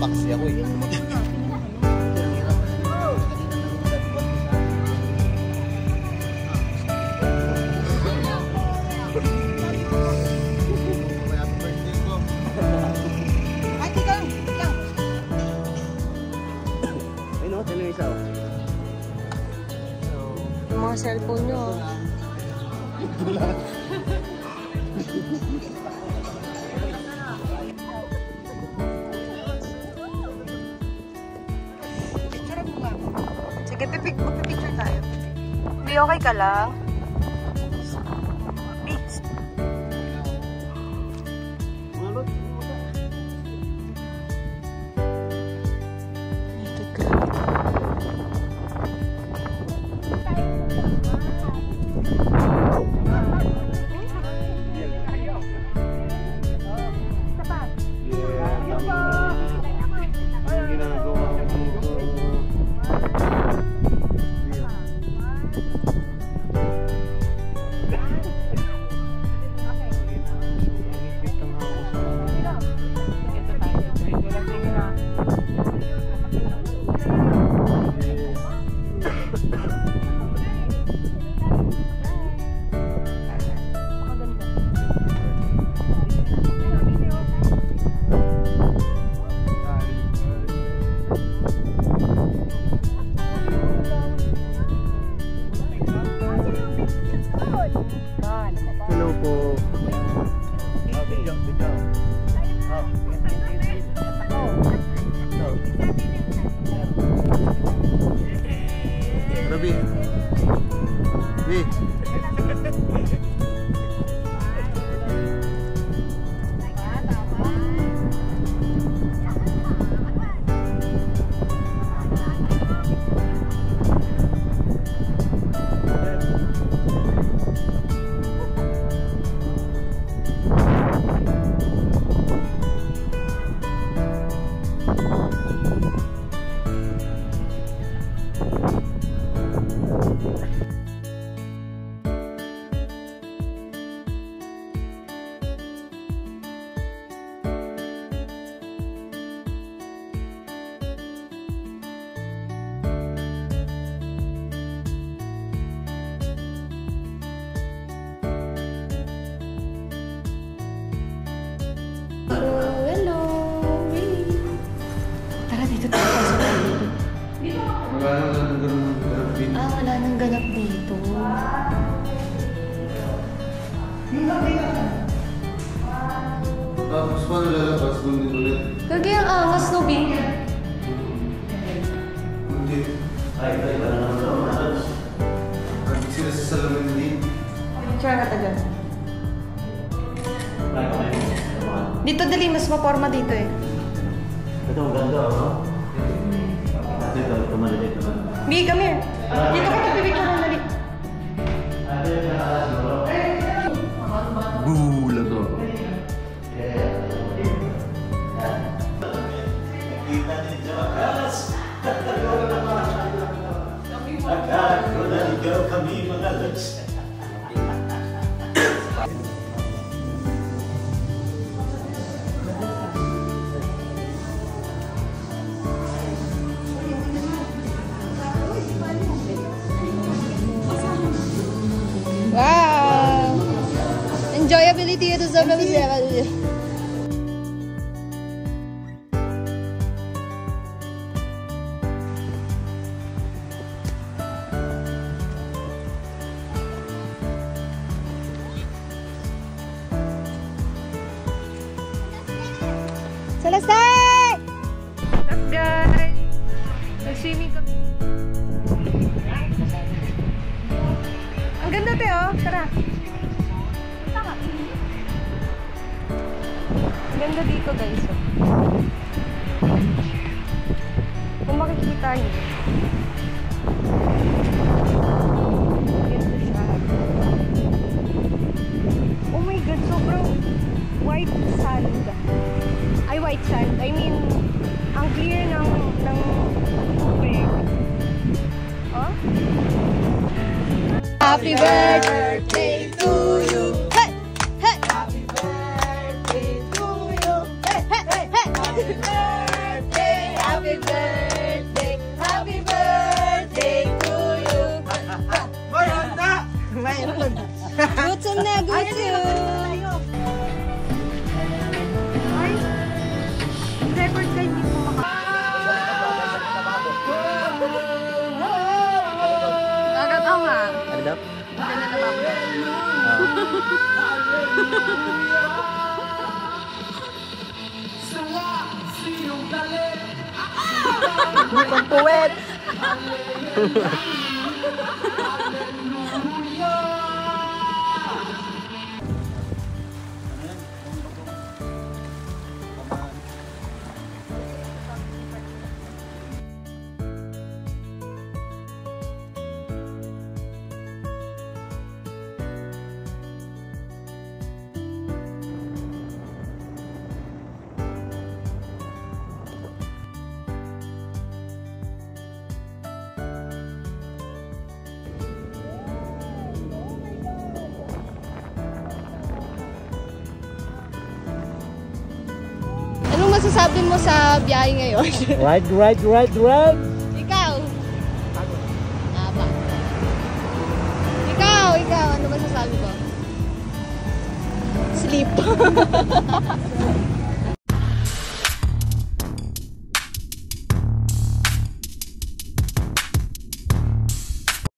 Paksi ako eh. Mga cellphone nyo. Sige, magpipicture tayo. Hindi, okay ka lang? Hello po. Rabi. Wala nang ganap dito. Tapos paano lalabas kung dito ulit? Kagi ang angas, no, B? Hindi. Ay, wala naman. Picture ka tagal. Dito dali, mas maporma dito eh. Ito ang ganda, no? Ito, tumalalik naman. Big, come here. Dito ka picture ng dali. Bula to. Kami mga lods. Wow! Enjoyability ito sa mga level. Selesai! What's guys? Nag-swimming ka. Ang ganda tayo, tara. Ang ganda dito guys. Kung makikita niyo. Ganda siya. Oh my god, sobrang white sand. Ay, white sand. I mean, ang clear ng tubig. Oh? Happy birthday to you. Hey! Hey! Happy birthday to you. Hey! Hey! Hey! Hey! Happy birthday! Happy birthday! Happy birthday to you. Mayroon na! Mayroon. Gutom na, gutom. Ay, record ka hindi po agad ako nga. Ano daw? Ganda na baboy. Mukhang puwet. Anong masasabi mo sa biyahe ngayon? Ride. Ikaw? Aba. Ikaw, ano masasabi mo? Sleep.